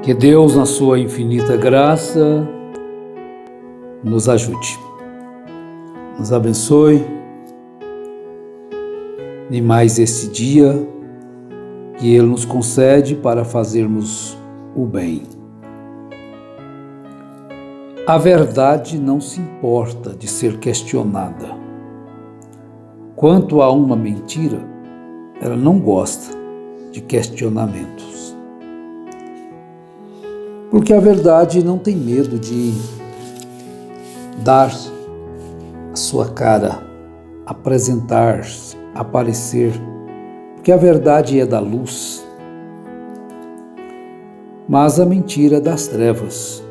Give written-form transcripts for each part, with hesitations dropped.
Que Deus, na sua infinita graça, nos ajude, nos abençoe em mais este dia que Ele nos concede para fazermos o bem. A verdade não se importa de ser questionada. Quanto a uma mentira, ela não gosta de questionamentos. Porque a verdade não tem medo de dar a sua cara, apresentar-se, aparecer, porque a verdade é da luz, mas a mentira é das trevas.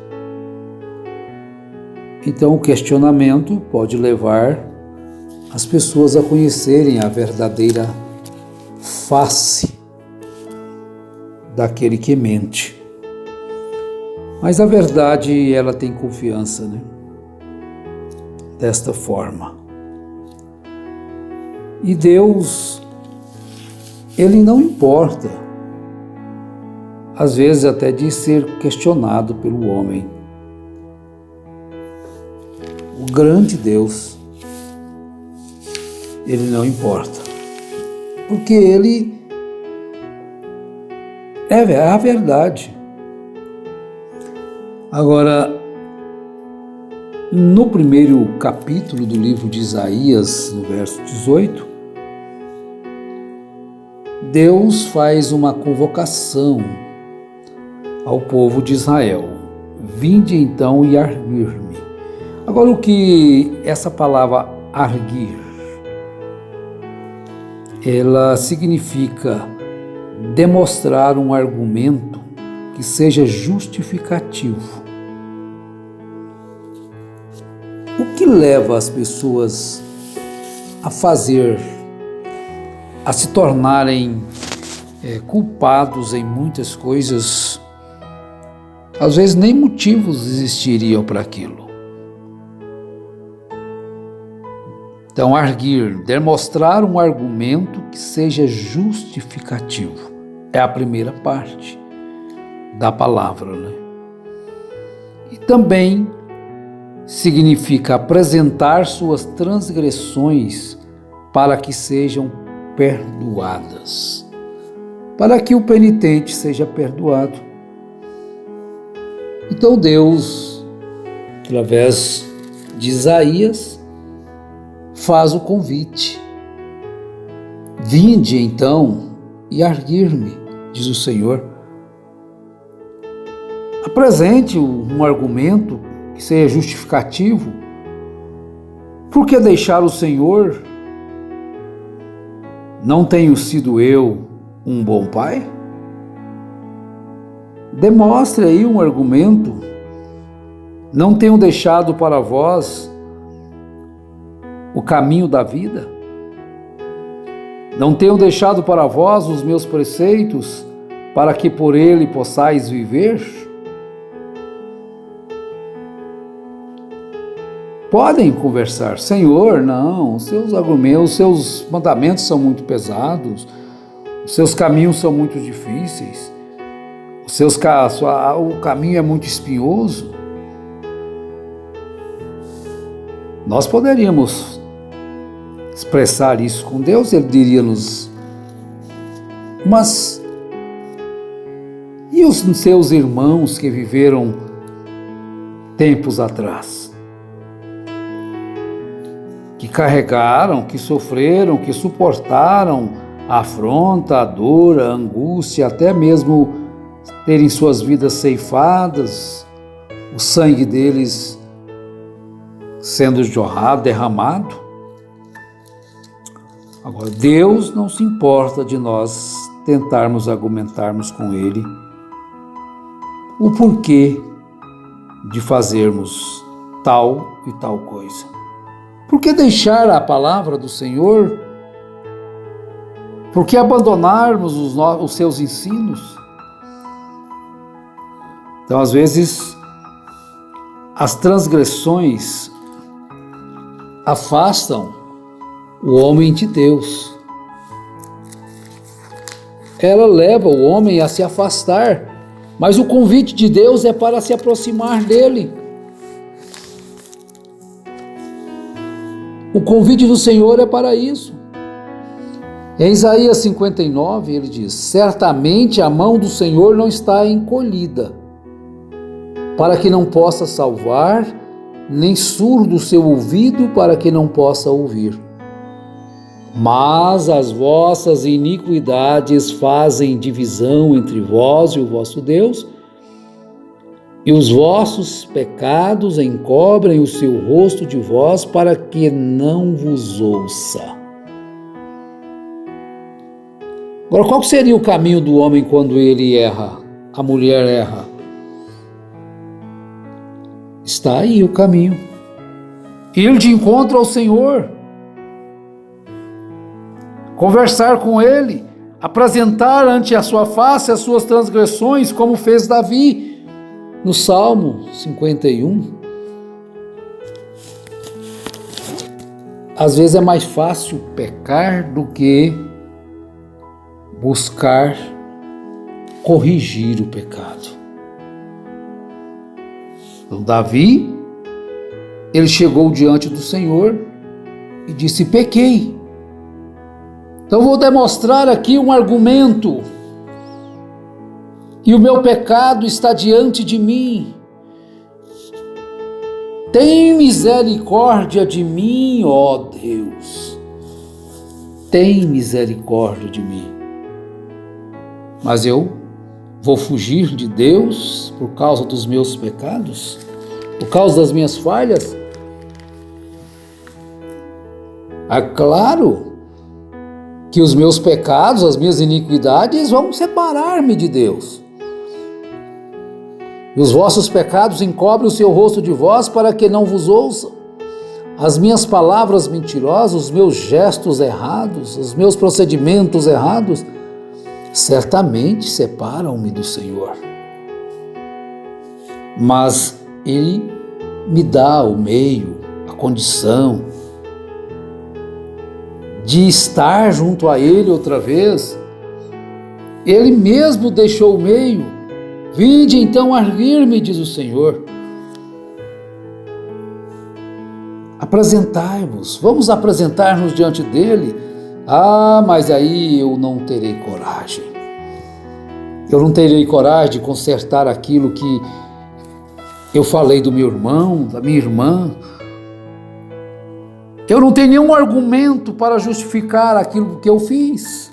Então o questionamento pode levar as pessoas a conhecerem a verdadeira face daquele que mente. Mas a verdade, ela tem confiança, né? Desta forma. E Deus, Ele não importa, às vezes até de ser questionado pelo homem. O grande Deus, Ele não importa, porque Ele é a verdade. Agora, no primeiro capítulo do livro de Isaías, no verso 18, Deus faz uma convocação ao povo de Israel. Vinde então e arguir-me. Agora, o que essa palavra arguir, ela significa demonstrar um argumento que seja justificativo. O que leva as pessoas a se tornarem culpados em muitas coisas? Às vezes nem motivos existiriam para aquilo. Então, arguir, demonstrar um argumento que seja justificativo, é a primeira parte da palavra, né? E também significa apresentar suas transgressões para que sejam perdoadas, para que o penitente seja perdoado. Então Deus, através de Isaías, faz o convite. Vinde então e arguir-me, diz o Senhor. Apresente um argumento que seja justificativo. Por que deixar o Senhor? Não tenho sido eu um bom pai? Demonstre aí um argumento. Não tenho deixado para vós o caminho da vida? Não tenho deixado para vós os meus preceitos, para que por ele possais viver? Podem conversar. Senhor, não, os seus argumentos, os seus mandamentos são muito pesados, os seus caminhos são muito difíceis, o caminho é muito espinhoso. Nós poderíamos expressar isso com Deus, Ele diria-nos, mas e os seus irmãos que viveram tempos atrás? Que carregaram, que sofreram, que suportaram a afronta, a dor, a angústia, até mesmo terem suas vidas ceifadas, o sangue deles sendo jorrado, derramado. Agora, Deus não se importa de nós tentarmos argumentarmos com Ele o porquê de fazermos tal e tal coisa. Por que deixar a palavra do Senhor? Por que abandonarmos os seus ensinos? Então, às vezes, as transgressões afastam o homem de Deus. Ela leva o homem a se afastar, Mas o convite de Deus é para se aproximar dele. O convite do Senhor é para isso. Em Isaías 59, ele diz: certamente a mão do Senhor não está encolhida, para que não possa salvar, nem surdo o seu ouvido, para que não possa ouvir. Mas as vossas iniquidades fazem divisão entre vós e o vosso Deus, e os vossos pecados encobrem o seu rosto de vós, para que não vos ouça. Agora, qual seria o caminho do homem quando ele erra, a mulher erra? Está aí o caminho. Ir de encontro ao Senhor, conversar com Ele, apresentar ante a sua face as suas transgressões, como fez Davi no Salmo 51. Às vezes é mais fácil pecar do que buscar corrigir o pecado. Então, Davi, ele chegou diante do Senhor e disse: pequei. Então vou demonstrar aqui um argumento. E o meu pecado está diante de mim. Tem misericórdia de mim, ó Deus. Tem misericórdia de mim. Mas eu vou fugir de Deus por causa dos meus pecados? Por causa das minhas falhas? É claro que os meus pecados, as minhas iniquidades vão separar-me de Deus. E os vossos pecados encobrem o seu rosto de vós, para que não vos ouça. As minhas palavras mentirosas, os meus gestos errados, os meus procedimentos errados, certamente separam-me do Senhor. Mas Ele me dá o meio, a condição de estar junto a Ele outra vez. Ele mesmo deixou o meio. Vinde então arguir-me, diz o Senhor. Apresentai-vos, vamos apresentar-nos diante dele. Mas aí eu não terei coragem. Eu não terei coragem de consertar aquilo que eu falei do meu irmão, da minha irmã. Eu não tenho nenhum argumento para justificar aquilo que eu fiz.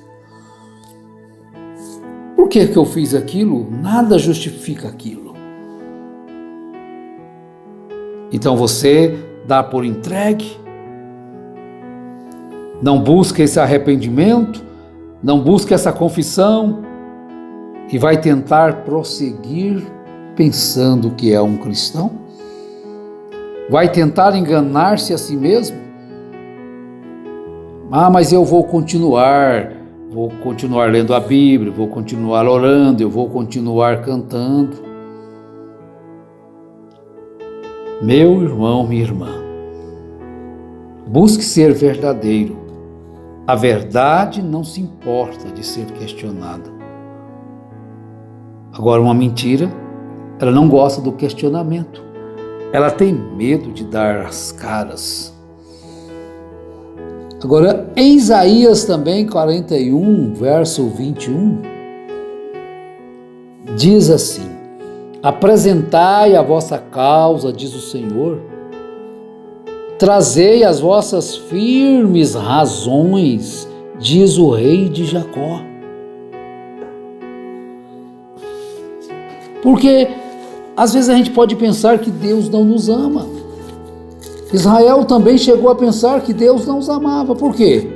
Por que eu fiz aquilo? Nada justifica aquilo. Então você dá por entregue, não busca esse arrependimento, não busca essa confissão e vai tentar prosseguir pensando que é um cristão? Vai tentar enganar-se a si mesmo? Mas eu vou continuar lendo a Bíblia, vou continuar orando, eu vou continuar cantando. Meu irmão, minha irmã, busque ser verdadeiro. A verdade não se importa de ser questionada. Agora, uma mentira, ela não gosta do questionamento. Ela tem medo de dar as caras. Agora, em Isaías também, 41, verso 21, diz assim: apresentai a vossa causa, diz o Senhor, trazei as vossas firmes razões, diz o rei de Jacó. Porque às vezes a gente pode pensar que Deus não nos ama. Israel também chegou a pensar que Deus não os amava. Por quê?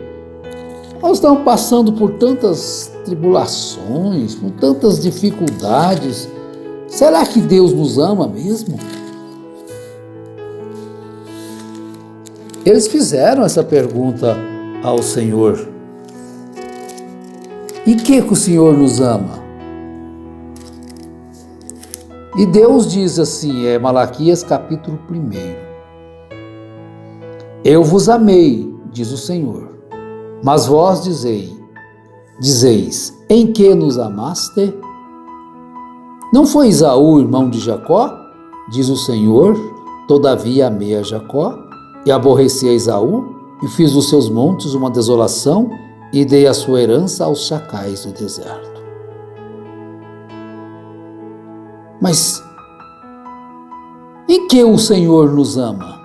Nós estamos passando por tantas tribulações, por tantas dificuldades. Será que Deus nos ama mesmo? Eles fizeram essa pergunta ao Senhor. E que o Senhor nos ama? E Deus diz assim, Malaquias capítulo 1. Eu vos amei, diz o Senhor, mas vós dizeis, em que nos amaste? Não foi Esaú irmão de Jacó? Diz o Senhor, todavia amei a Jacó e aborreci a Esaú e fiz dos seus montes uma desolação e dei a sua herança aos chacais do deserto. Mas em que o Senhor nos ama?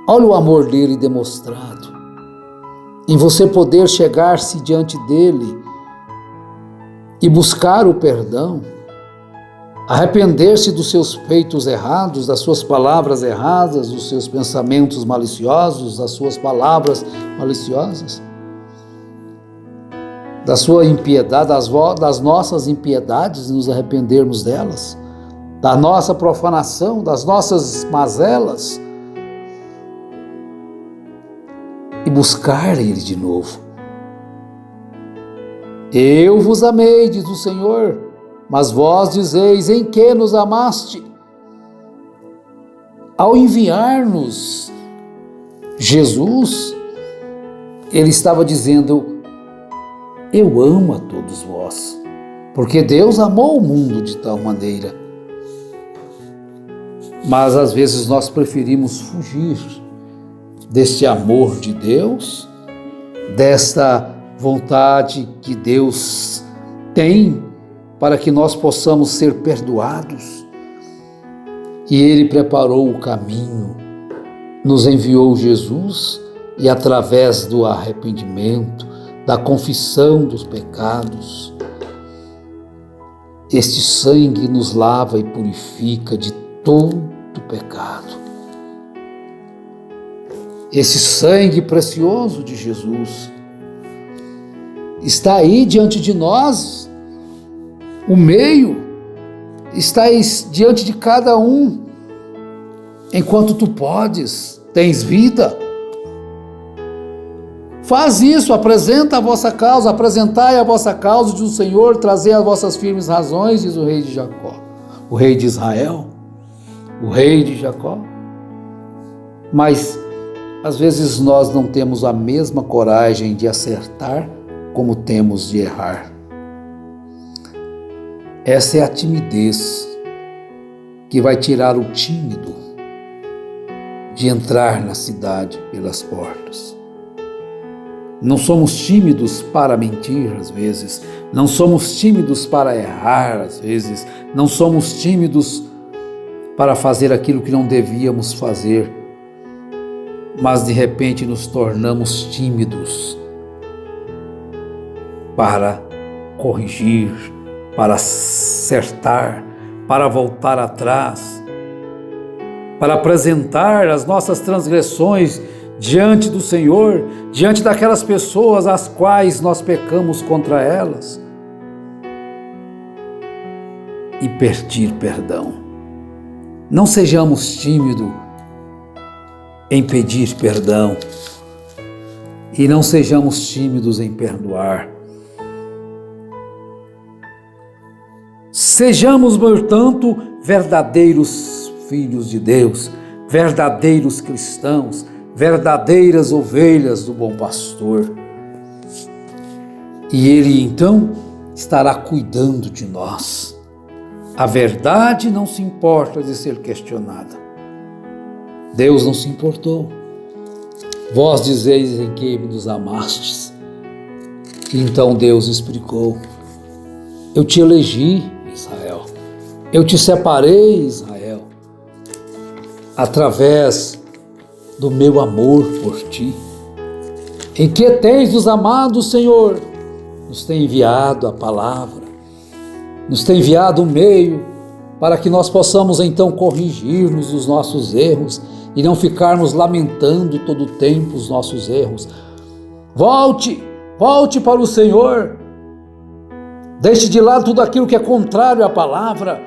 Olha o amor dele demonstrado, em você poder chegar-se diante dele e buscar o perdão, arrepender-se dos seus feitos errados, das suas palavras erradas, dos seus pensamentos maliciosos, das suas palavras maliciosas, da sua impiedade, das nossas impiedades e nos arrependermos delas, da nossa profanação, das nossas mazelas, e buscar Ele de novo. Eu vos amei, diz o Senhor, mas vós dizeis, em que nos amaste? Ao enviar-nos Jesus, Ele estava dizendo, eu amo a todos vós, porque Deus amou o mundo de tal maneira. Mas às vezes nós preferimos fugir deste amor de Deus, desta vontade que Deus tem para que nós possamos ser perdoados. E Ele preparou o caminho, nos enviou Jesus e através do arrependimento, da confissão dos pecados, este sangue nos lava e purifica de todo pecado. Esse sangue precioso de Jesus está aí diante de nós, o meio está aí diante de cada um, enquanto tu podes, tens vida. Faz isso, apresenta a vossa causa, apresentai a vossa causa, diz o Senhor, trazei as vossas firmes razões, diz o rei de Jacó, o rei de Israel, o rei de Jacó. Mas às vezes nós não temos a mesma coragem de acertar como temos de errar. Essa é a timidez que vai tirar o tímido de entrar na cidade pelas portas. Não somos tímidos para mentir às vezes, não somos tímidos para errar às vezes, não somos tímidos para fazer aquilo que não devíamos fazer, mas de repente nos tornamos tímidos para corrigir, para acertar, para voltar atrás, para apresentar as nossas transgressões diante do Senhor, diante daquelas pessoas às quais nós pecamos contra elas e pedir perdão. Não sejamos tímidos em pedir perdão e não sejamos tímidos em perdoar. Sejamos, portanto, verdadeiros filhos de Deus, verdadeiros cristãos, verdadeiras ovelhas do bom pastor. E Ele então estará cuidando de nós. A verdade não se importa de ser questionada. Deus não se importou. Vós dizeis em que nos amastes. Então Deus explicou. Eu te elegi, Israel. Eu te separei, Israel, através do meu amor por ti. Em que tens nos amado, Senhor? Nos tem enviado a palavra, nos tem enviado um meio para que nós possamos então corrigir-nos dos nossos erros e não ficarmos lamentando todo o tempo os nossos erros. Volte para o Senhor. Deixe de lado tudo aquilo que é contrário à palavra.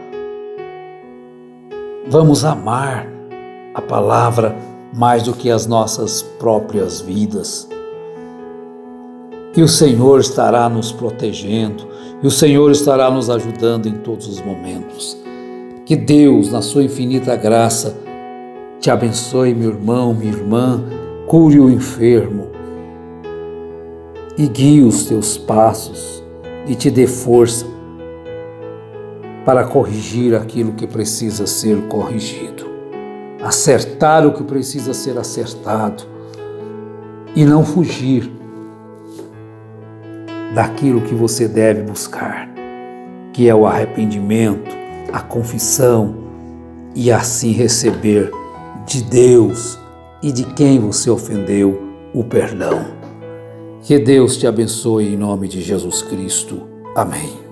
Vamos amar a palavra mais do que as nossas próprias vidas. E o Senhor estará nos protegendo, e o Senhor estará nos ajudando em todos os momentos. Que Deus, na sua infinita graça, te abençoe, meu irmão, minha irmã, cure o enfermo e guie os teus passos e te dê força para corrigir aquilo que precisa ser corrigido, acertar o que precisa ser acertado e não fugir daquilo que você deve buscar, que é o arrependimento, a confissão e assim receber de Deus e de quem você ofendeu o perdão. Que Deus te abençoe em nome de Jesus Cristo. Amém.